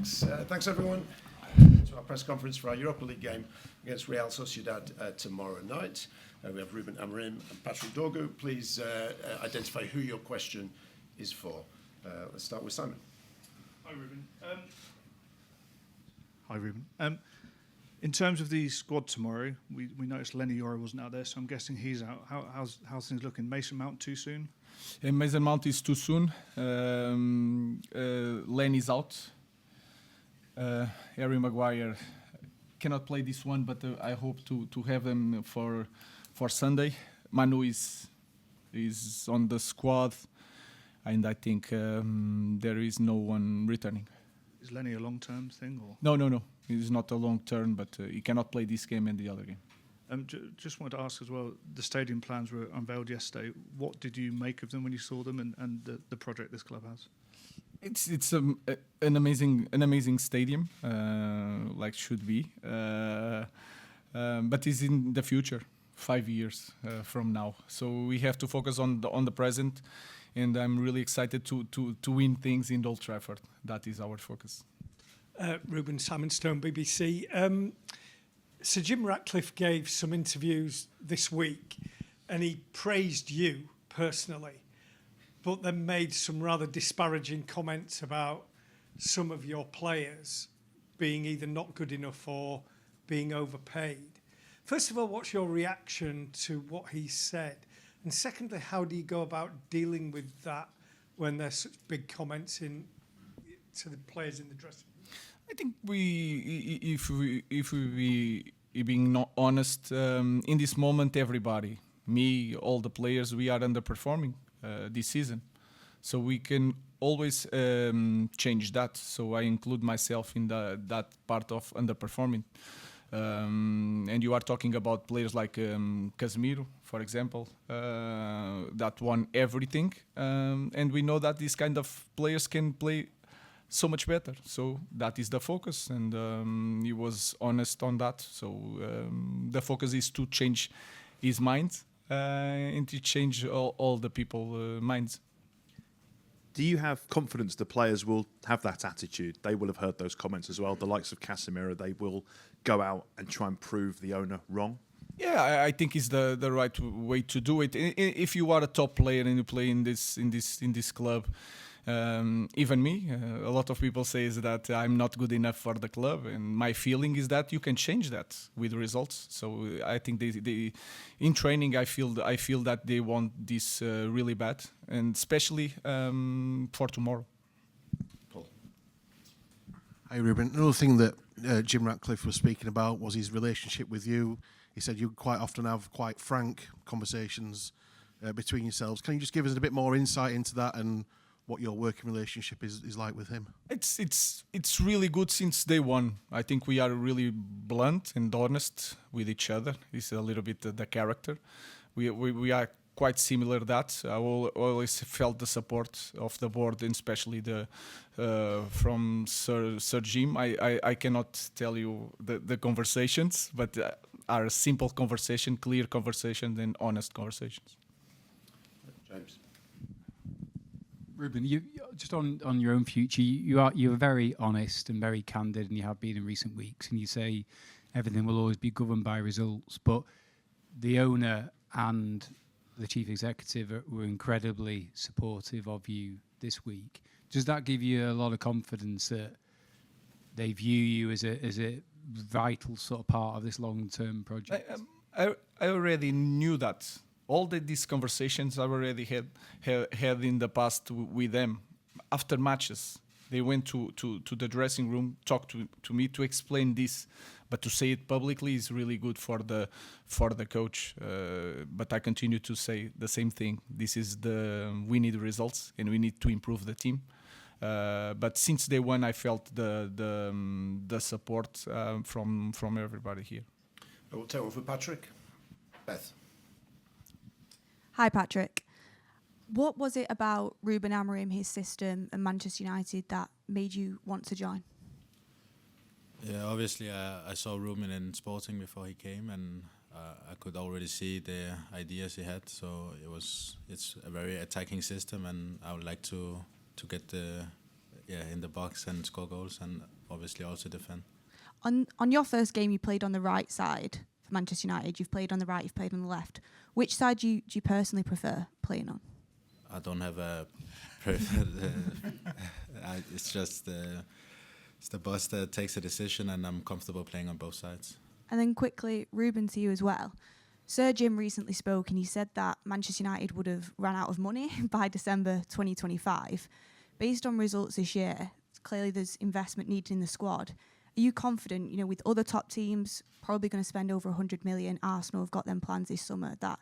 Thanks everyone to our press conference for our Europa League game against Real Sociedad tomorrow night. We have Ruben Amorim and Patrick Dorgu. Please identify who your question is for. Let's start with Simon. Hi, Ruben. In terms of the squad tomorrow, we noticed Lenny Yoro wasn't out there, so I'm guessing he's out. How's things looking? Mason Mount too soon? Mason Mount is too soon. Lenny's out. Harry Maguire cannot play this one, but I hope to have him for Sunday. Manu is on the squad, and I think there is no one returning. Is Lenny a long-term thing? Or? No. It's not a long-term, but he cannot play this game and the other game. Just wanted to ask as well, the stadium plans were unveiled yesterday. What did you make of them when you saw them and the project this club has? It's an amazing stadium, like should be. But it's in the future, 5 years from now. So we have to focus on the present, and I'm really excited to win things in Old Trafford. That is our focus. Ruben, Simon Stone, BBC. Sir Jim Ratcliffe gave some interviews this week, and he praised you personally, but then made some rather disparaging comments about some of your players being either not good enough or being overpaid. First of all, what's your reaction to what he said? And secondly, how do you go about dealing with that when there's such big comments to the players in the dressing room? I think if we being not honest, in this moment, everybody, me, all the players, we are underperforming this season. So we can always change that. So I include myself in that part of underperforming. And you are talking about players like Casemiro, for example, that won everything. And we know that these kind of players can play so much better. So that is the focus, and he was honest on that. So the focus is to change his mind and to change all the people's minds. Do you have confidence the players will have that attitude? They will have heard those comments as well. The likes of Casemiro, they will go out and try and prove the owner wrong? Yeah, I think it's the right way to do it. If you are a top player and you play in this club, even me, a lot of people say that I'm not good enough for the club, and my feeling is that you can change that with results. So I think they in training I feel that they want this really bad, and especially for tomorrow. Paul. Hi Ruben. Another thing that Jim Ratcliffe was speaking about was his relationship with you. He said you quite often have quite frank conversations between yourselves. Can you just give us a bit more insight into that and what your working relationship is like with him? It's really good since day one. I think we are really blunt and honest with each other. It's a little bit the character. We are quite similar. That I always felt the support of the board, and especially from Sir Jim. I cannot tell you the conversations, but are simple conversation, clear conversation, and honest conversations. James. Ruben, you just on your own future, you're very honest and very candid, and you have been in recent weeks. And you say everything will always be governed by results, but the owner and the chief executive were incredibly supportive of you this week. Does that give you a lot of confidence that they view you as a vital sort of part of this long-term project? I already knew that. All these conversations I already had in the past with them. After matches, they went to the dressing room, talked to me to explain this, but to say it publicly is really good for the coach. But I continue to say the same thing. This is we need results and we need to improve the team. But since day one, I felt the support from everybody here. I will take one for Patrick. Beth. Hi, Patrick. What was it about Ruben Amorim, his system, and Manchester United that made you want to join? Yeah, obviously I saw Ruben in Sporting before he came, and I could already see the ideas he had. So it's a very attacking system, and I would like to get in the box and score goals, and obviously also defend. On your first game, you played on the right side for Manchester United. You've played on the right, you've played on the left. Which side do you personally prefer playing on? I don't have a preferred. It's just it's the boss that takes a decision, and I'm comfortable playing on both sides. And then quickly, Ruben, to you as well. Sir Jim recently spoke and he said that Manchester United would have run out of money by December 2025. Based on results this year, clearly there's investment needed in the squad. Are you confident, with other top teams probably going to spend over 100 million, Arsenal have got them plans this summer, that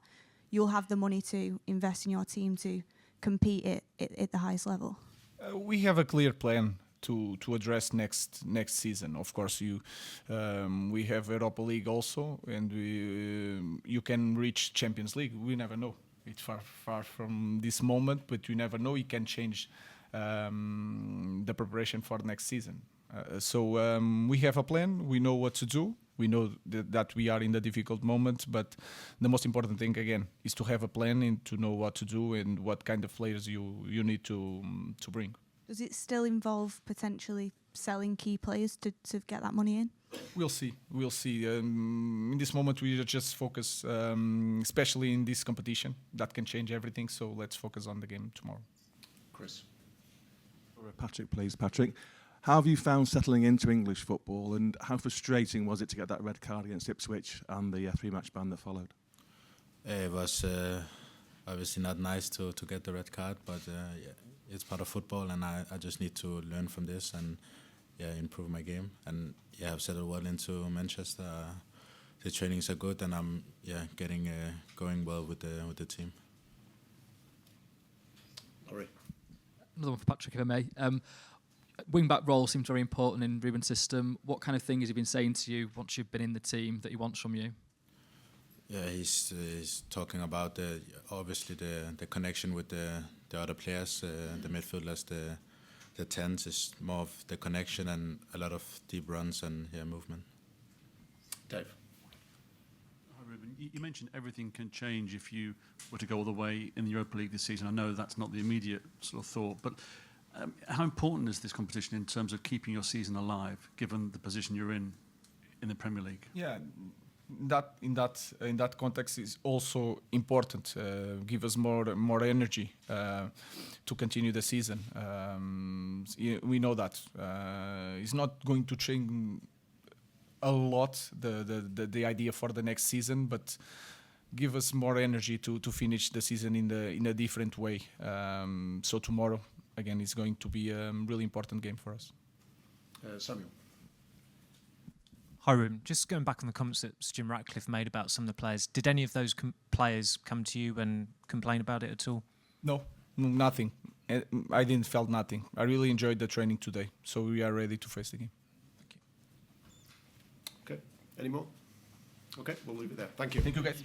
you'll have the money to invest in your team to compete at the highest level? We have a clear plan to address next season. Of course, we have Europa League also, and you can reach Champions League. We never know. It's far from this moment, but you never know. It can change the preparation for next season. So we have a plan. We know what to do. We know that we are in the difficult moment, but the most important thing again is to have a plan and to know what to do and what kind of players you need to bring. Does it still involve potentially selling key players to get that money in? We'll see. In this moment, we just focus, especially in this competition, that can change everything. So let's focus on the game tomorrow. Chris. Patrick, please. Patrick, how have you found settling into English football, and how frustrating was it to get that red card against Ipswich and the 3-match ban that followed? It was obviously not nice to get the red card, but it's part of football, and I just need to learn from this and improve my game. And I've settled well into Manchester. The trainings are good, and I'm getting going well with the team. All right. Another one for Patrick, if I may. Wing-back role seems very important in Ruben's system. What kind of thing has he been saying to you once you've been in the team that he wants from you? Yeah, he's talking about obviously the connection with the other players, the midfielders, the 10s. Is more of the connection and a lot of deep runs and movement. Dave. Hi, Ruben. You mentioned everything can change if you were to go all the way in the Europa League this season. I know that's not the immediate sort of thought, but how important is this competition in terms of keeping your season alive, given the position you're in the Premier League? Yeah, in that context is also important. Give us more energy to continue the season. We know that it's not going to change a lot the idea for the next season, but give us more energy to finish the season in a different way. So tomorrow, again, is going to be a really important game for us. Samuel. Hi, Ruben. Just going back on the comments that Jim Ratcliffe made about some of the players, did any of those players come to you and complain about it at all? No, nothing. I didn't felt nothing. I really enjoyed the training today, so we are ready to face the game. Thank you. Okay. Any more? Okay, we'll leave it there. Thank you. Thank you, guys.